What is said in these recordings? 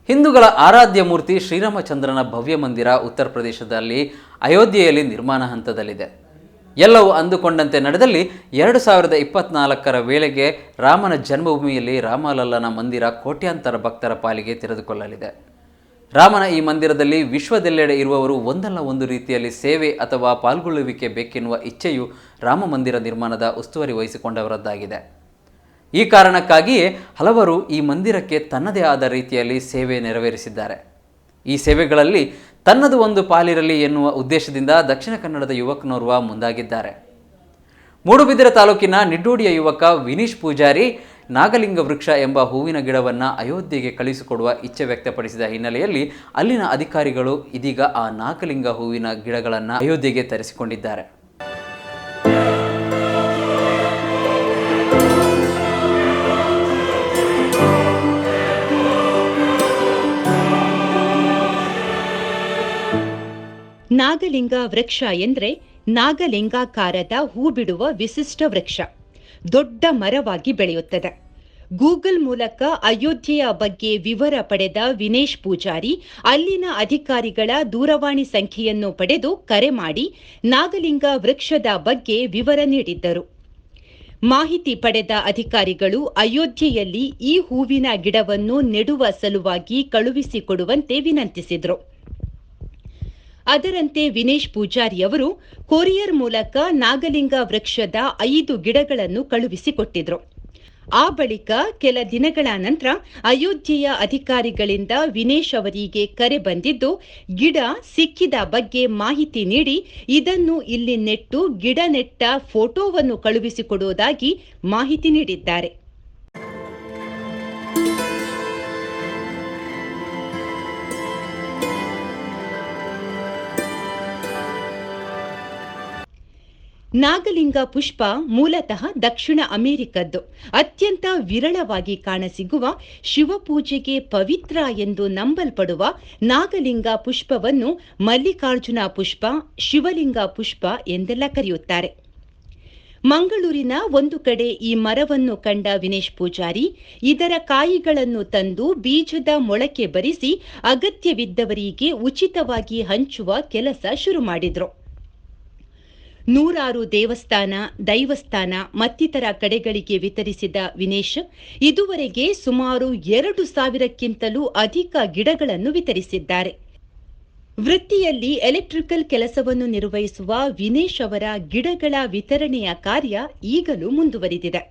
ಹಿಂದೂಗಳ ಆರಾಧ್ಯ ಮೂರ್ತಿ ಶ್ರೀರಾಮಚಂದ್ರನ ಭವ್ಯ ಮಂದಿರ ಉತ್ತರ ಪ್ರದೇಶದಲ್ಲಿ ಅಯೋಧ್ಯೆಯಲ್ಲಿ ನಿರ್ಮಾಣ ಹಂತದಲ್ಲಿದೆ. ಎಲ್ಲವೂ ಅಂದುಕೊಂಡಂತೆ ನಡೆದಲ್ಲಿ 2024ರ ವೇಳೆಗೆ ರಾಮನ ಜನ್ಮಭೂಮಿಯಲ್ಲಿ ರಾಮಲಲ್ಲನ ಮಂದಿರ ಕೋಟ್ಯಾಂತರ ಭಕ್ತರ ಪಾಲಿಗೆ ತೆರೆದುಕೊಳ್ಳಲಿದೆ. ರಾಮನ ಈ ಮಂದಿರದಲ್ಲಿ ವಿಶ್ವದೆಲ್ಲೆಡೆ ಇರುವವರು ಒಂದಲ್ಲ ಒಂದು ರೀತಿಯಲ್ಲಿ ಸೇವೆ ಅಥವಾ ಪಾಲ್ಗೊಳ್ಳುವಿಕೆ ಬೇಕೆನ್ನುವ ಇಚ್ಛೆಯು ರಾಮ ಮಂದಿರ ನಿರ್ಮಾಣದ ಉಸ್ತುವಾರಿ ವಹಿಸಿಕೊಂಡವರದ್ದಾಗಿದೆ. ಈ ಕಾರಣಕ್ಕಾಗಿಯೇ ಹಲವರು ಈ ಮಂದಿರಕ್ಕೆ ತನ್ನದೇ ಆದ ರೀತಿಯಲ್ಲಿ ಸೇವೆ ನೆರವೇರಿಸಿದ್ದಾರೆ. ಈ ಸೇವೆಗಳಲ್ಲಿ ತನ್ನದು ಒಂದು ಪಾಲಿರಲಿ ಎನ್ನುವ ಉದ್ದೇಶದಿಂದ ದಕ್ಷಿಣ ಕನ್ನಡದ ಯುವಕನೋರ್ವ ಮುಂದಾಗಿದ್ದಾರೆ. ಮೂಡುಬಿದಿರೆ ತಾಲೂಕಿನ ನಿಡ್ಡೋಡಿಯ ಯುವಕ ವಿನೀಶ್ ಪೂಜಾರಿ ನಾಗಲಿಂಗ ವೃಕ್ಷ ಎಂಬ ಹೂವಿನ ಗಿಡವನ್ನು ಅಯೋಧ್ಯೆಗೆ ಕಳಿಸಿಕೊಡುವ ಇಚ್ಛೆ ವ್ಯಕ್ತಪಡಿಸಿದ ಹಿನ್ನೆಲೆಯಲ್ಲಿ ಅಲ್ಲಿನ ಅಧಿಕಾರಿಗಳು ಇದೀಗ ಆ ನಾಗಲಿಂಗ ಹೂವಿನ ಗಿಡಗಳನ್ನು ಅಯೋಧ್ಯೆಗೆ ತರಿಸಿಕೊಂಡಿದ್ದಾರೆ. ನಾಗಲಿಂಗ ವೃಕ್ಷ ಎಂದರೆ ನಾಗಲಿಂಗಾಕಾರದ ಹೂ ಬಿಡುವ ವಿಶಿಷ್ಟ ವೃಕ್ಷ. ದೊಡ್ಡ ಮರವಾಗಿ ಬೆಳೆಯುತ್ತದೆ. ಗೂಗಲ್ ಮೂಲಕ ಅಯೋಧ್ಯೆಯ ಬಗ್ಗೆ ವಿವರ ಪಡೆದ ವಿನೇಶ್ ಪೂಜಾರಿ ಅಲ್ಲಿನ ಅಧಿಕಾರಿಗಳ ದೂರವಾಣಿ ಸಂಖ್ಯೆಯನ್ನು ಪಡೆದು ಕರೆ ಮಾಡಿ ನಾಗಲಿಂಗ ವೃಕ್ಷದ ಬಗ್ಗೆ ವಿವರ ನೀಡಿದ್ದರು. ಮಾಹಿತಿ ಪಡೆದ ಅಧಿಕಾರಿಗಳು ಅಯೋಧ್ಯೆಯಲ್ಲಿ ಈ ಹೂವಿನ ಗಿಡವನ್ನು ನೆಡುವ ಸಲುವಾಗಿ ಕಳುಹಿಸಿಕೊಡುವಂತೆ ವಿನಂತಿಸಿದರು. ಅದರಂತೆ ವಿನೇಶ್ ಪೂಜಾರಿ ಅವರು ಕೊರಿಯರ್ ಮೂಲಕ ನಾಗಲಿಂಗ ವೃಕ್ಷದ 5 ಗಿಡಗಳನ್ನು ಕಳುಹಿಸಿಕೊಟ್ಟಿದ್ರು. ಆ ಬಳಿಕ ಕೆಲ ದಿನಗಳ ನಂತರ ಅಯೋಧ್ಯೆಯ ಅಧಿಕಾರಿಗಳಿಂದ ವಿನೇಶ್ ಅವರಿಗೆ ಕರೆ ಬಂದಿದ್ದು ಗಿಡ ಸಿಕ್ಕಿದ ಬಗ್ಗೆ ಮಾಹಿತಿ ನೀಡಿ ಇದನ್ನು ಇಲ್ಲಿ ನೆಟ್ಟು ಗಿಡ ನೆಟ್ಟ ಫೋಟೋವನ್ನು ಕಳುಹಿಸಿಕೊಡುವುದಾಗಿ ಮಾಹಿತಿ ನೀಡಿದ್ದಾರೆ. ನಾಗಲಿಂಗ ಪುಷ್ಪ ಮೂಲತಃ ದಕ್ಷಿಣ ಅಮೆರಿಕದ್ದು. ಅತ್ಯಂತ ವಿರಳವಾಗಿ ಕಾಣಸಿಗುವ ಶಿವಪೂಜೆಗೆ ಪವಿತ್ರ ಎಂದು ನಂಬಲ್ಪಡುವ ನಾಗಲಿಂಗ ಪುಷ್ಪವನ್ನು ಮಲ್ಲಿಕಾರ್ಜುನ ಪುಷ್ಪ, ಶಿವಲಿಂಗ ಪುಷ್ಪ ಎಂದೆಲ್ಲ ಕರೆಯುತ್ತಾರೆ. ಮಂಗಳೂರಿನ ಒಂದು ಕಡೆ ಈ ಮರವನ್ನು ಕಂಡ ವಿನೇಶ್ ಪೂಜಾರಿ ಇದರ ಕಾಯಿಗಳನ್ನು ತಂದು ಬೀಜದ ಮೊಳಕೆ ಬರಿಸಿ ಅಗತ್ಯವಿದ್ದವರಿಗೆ ಉಚಿತವಾಗಿ ಹಂಚುವ ಕೆಲಸ ಶುರು ಮಾಡಿದ್ರು. 100 ದೇವಸ್ಥಾನ, ದೈವಸ್ಥಾನ ಮತ್ತಿತರ ಕಡೆಗಳಿಗೆ ವಿತರಿಸಿದ ವಿನೇಶ್ ಇದುವರೆಗೆ ಸುಮಾರು 2,000ಕ್ಕಿಂತಲೂ ಅಧಿಕ ಗಿಡಗಳನ್ನು ವಿತರಿಸಿದ್ದಾರೆ. ವೃತ್ತಿಯಲ್ಲಿ ಎಲೆಕ್ಟ್ರಿಕಲ್ ಕೆಲಸವನ್ನು ನಿರ್ವಹಿಸುವ ವಿನೇಶ್ ಅವರ ಗಿಡಗಳ ವಿತರಣೆಯ ಕಾರ್ಯ ಈಗಲೂ ಮುಂದುವರಿದಿದೆ.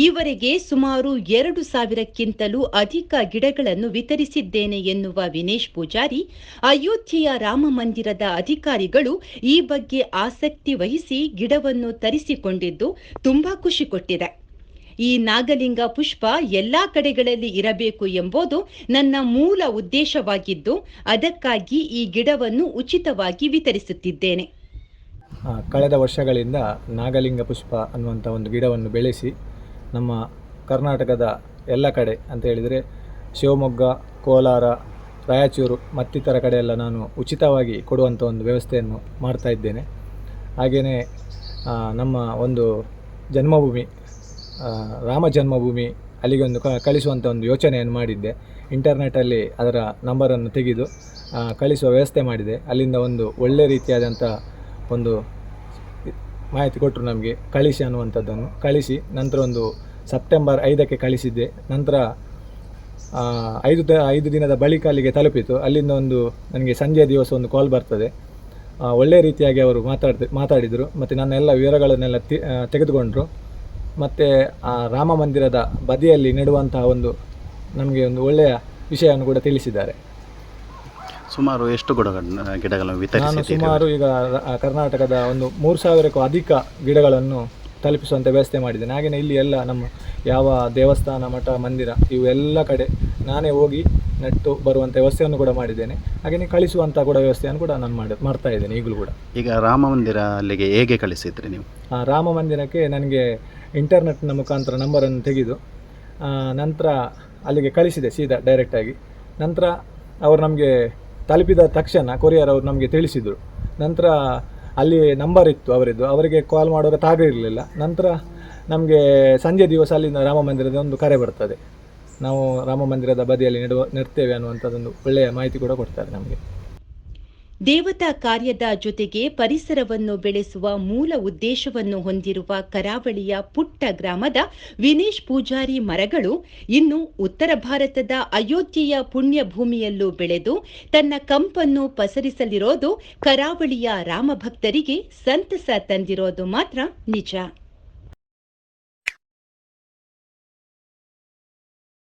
ಈವರೆಗೆ ಸುಮಾರು 2,000ಕ್ಕಿಂತಲೂ ಅಧಿಕ ಗಿಡಗಳನ್ನು ವಿತರಿಸಿದ್ದೇನೆ ಎನ್ನುವ ವಿನೇಶ್ ಪೂಜಾರಿ ಅಯೋಧ್ಯೆಯ ರಾಮ ಮಂದಿರದ ಅಧಿಕಾರಿಗಳು ಈ ಬಗ್ಗೆ ಆಸಕ್ತಿ ವಹಿಸಿ ಗಿಡವನ್ನು ತರಿಸಿಕೊಂಡಿದ್ದು ತುಂಬಾ ಖುಷಿ ಕೊಟ್ಟಿದೆ. ಈ ನಾಗಲಿಂಗ ಪುಷ್ಪ ಎಲ್ಲಾ ಕಡೆಗಳಲ್ಲಿ ಇರಬೇಕು ಎಂಬುದು ನನ್ನ ಮೂಲ ಉದ್ದೇಶವಾಗಿದ್ದು ಅದಕ್ಕಾಗಿ ಈ ಗಿಡವನ್ನು ಉಚಿತವಾಗಿ ವಿತರಿಸುತ್ತಿದ್ದೇನೆ. ಕಳೆದ ವರ್ಷಗಳಿಂದ ನಾಗಲಿಂಗ ಪುಷ್ಪ ಅನ್ನುವಂಥ ಒಂದು ಗಿಡವನ್ನು ಬೆಳೆಸಿ ನಮ್ಮ ಕರ್ನಾಟಕದ ಎಲ್ಲ ಕಡೆ ಅಂತ ಹೇಳಿದರೆ ಶಿವಮೊಗ್ಗ, ಕೋಲಾರ, ರಾಯಚೂರು ಮತ್ತಿತರ ಕಡೆಯೆಲ್ಲ ನಾನು ಉಚಿತವಾಗಿ ಕೊಡುವಂಥ ಒಂದು ವ್ಯವಸ್ಥೆಯನ್ನು ಮಾಡ್ತಾ ಇದ್ದೇನೆ. ಹಾಗೆಯೇ ನಮ್ಮ ಒಂದು ಜನ್ಮಭೂಮಿ ರಾಮ ಜನ್ಮಭೂಮಿ ಅಲ್ಲಿಗೆ ಒಂದು ಕಳಿಸುವಂಥ ಒಂದು ಯೋಚನೆಯನ್ನು ಮಾಡಿದ್ದೆ. ಇಂಟರ್ನೆಟ್ಟಲ್ಲಿ ಅದರ ನಂಬರನ್ನು ತೆಗೆದು ಕಳಿಸುವ ವ್ಯವಸ್ಥೆ ಮಾಡಿದೆ. ಅಲ್ಲಿಂದ ಒಂದು ಒಳ್ಳೆ ರೀತಿಯಾದಂಥ ಒಂದು ಮಾಹಿತಿ ಕೊಟ್ಟರು ನಮಗೆ, ಕಳಿಸಿ ಅನ್ನುವಂಥದ್ದನ್ನು ಕಳಿಸಿ ನಂತರ ಒಂದು ಸೆಪ್ಟೆಂಬರ್ 5ಕ್ಕೆ ಕಳಿಸಿದ್ದೆ. ನಂತರ 5 ದಿನದ ಬಳಿಕ ಅಲ್ಲಿಗೆ ತಲುಪಿತು. ಅಲ್ಲಿಂದ ಒಂದು ನನಗೆ ಸಂಜೆ ದಿವಸ ಒಂದು ಕಾಲ್ ಬರ್ತದೆ. ಒಳ್ಳೆಯ ರೀತಿಯಾಗಿ ಅವರು ಮಾತಾಡಿದರು ಮತ್ತು ನನ್ನ ಎಲ್ಲ ವಿವರಗಳನ್ನೆಲ್ಲ ತೆಗೆದುಕೊಂಡರು. ಮತ್ತು ಆ ರಾಮ ಮಂದಿರದ ಬದಿಯಲ್ಲಿ ನೆಡುವಂತಹ ಒಂದು ನಮಗೆ ಒಂದು ಒಳ್ಳೆಯ ವಿಷಯವನ್ನು ಕೂಡ ತಿಳಿಸಿದ್ದಾರೆ. ಸುಮಾರು ಎಷ್ಟು ಗಿಡಗಳನ್ನು ನಾನು ಸುಮಾರು ಈಗ ಕರ್ನಾಟಕದ ಒಂದು 3,000ಕ್ಕೂ ಅಧಿಕ ಗಿಡಗಳನ್ನು ತಲುಪಿಸುವಂಥ ವ್ಯವಸ್ಥೆ ಮಾಡಿದ್ದೇನೆ. ಹಾಗೆಯೇ ಇಲ್ಲಿ ಎಲ್ಲ ನಮ್ಮ ಯಾವ ದೇವಸ್ಥಾನ, ಮಠ, ಮಂದಿರ ಇವೆಲ್ಲ ಕಡೆ ನಾನೇ ಹೋಗಿ ನೆಟ್ಟು ಬರುವಂಥ ವ್ಯವಸ್ಥೆಯನ್ನು ಕೂಡ ಮಾಡಿದ್ದೇನೆ. ಹಾಗೆಯೇ ಕಳಿಸುವಂಥ ಕೂಡ ವ್ಯವಸ್ಥೆಯನ್ನು ಕೂಡ ನಾನು ಮಾಡ್ತಾ ಇದ್ದೇನೆ ಈಗಲೂ ಕೂಡ. ಈಗ ರಾಮ ಮಂದಿರ ಅಲ್ಲಿಗೆ ಹೇಗೆ ಕಳಿಸಿದ್ರಿ ನೀವು? ರಾಮ ಮಂದಿರಕ್ಕೆ ನನಗೆ ಇಂಟರ್ನೆಟ್ನ ಮುಖಾಂತರ ನಂಬರನ್ನು ತೆಗೆದು ನಂತರ ಅಲ್ಲಿಗೆ ಕಳಿಸಿದೆ ಸೀದಾ ಡೈರೆಕ್ಟಾಗಿ. ನಂತರ ಅವರು ನಮಗೆ ತಲುಪಿದ ತಕ್ಷಣ ಕೊರಿಯರ್ ಅವರು ನಮಗೆ ತಿಳಿಸಿದರು. ನಂತರ ಅಲ್ಲಿ ನಂಬರ್ ಇತ್ತು ಅವರಿದ್ದು, ಅವರಿಗೆ ಕಾಲ್ ಮಾಡುವಾಗ ಇರಲಿಲ್ಲ. ನಂತರ ನಮಗೆ ಸಂಜೆ ದಿವಸ ಅಲ್ಲಿಂದ ರಾಮ ಮಂದಿರದ ಒಂದು ಕರೆ ಬರ್ತದೆ. ನಾವು ರಾಮ ಮಂದಿರದ ಬದಿಯಲ್ಲಿ ನೆಡ್ತೇವೆ ಅನ್ನುವಂಥದ್ದೊಂದು ಒಳ್ಳೆಯ ಮಾಹಿತಿ ಕೂಡ ಕೊಡ್ತಾರೆ ನಮಗೆ. ದೇವತಾ ಕಾರ್ಯದ ಜೊತೆಗೆ ಪರಿಸರವನ್ನು ಬೆಳೆಸುವ ಮೂಲ ಉದ್ದೇಶವನ್ನು ಹೊಂದಿರುವ ಕರಾವಳಿಯ ಪುಟ್ಟ ಗ್ರಾಮದ ವಿನೇಶ್ ಪೂಜಾರಿ ಮರಗಳು ಇನ್ನು ಉತ್ತರ ಭಾರತದ ಅಯೋಧ್ಯೆಯ ಪುಣ್ಯ ಭೂಮಿಯಲ್ಲೂ ಬೆಳೆದು ತನ್ನ ಕಂಪನ್ನು ಪಸರಿಸಲಿರೋದು ಕರಾವಳಿಯ ರಾಮಭಕ್ತರಿಗೆ ಸಂತಸ ತಂದಿರೋದು ಮಾತ್ರ ನಿಜ.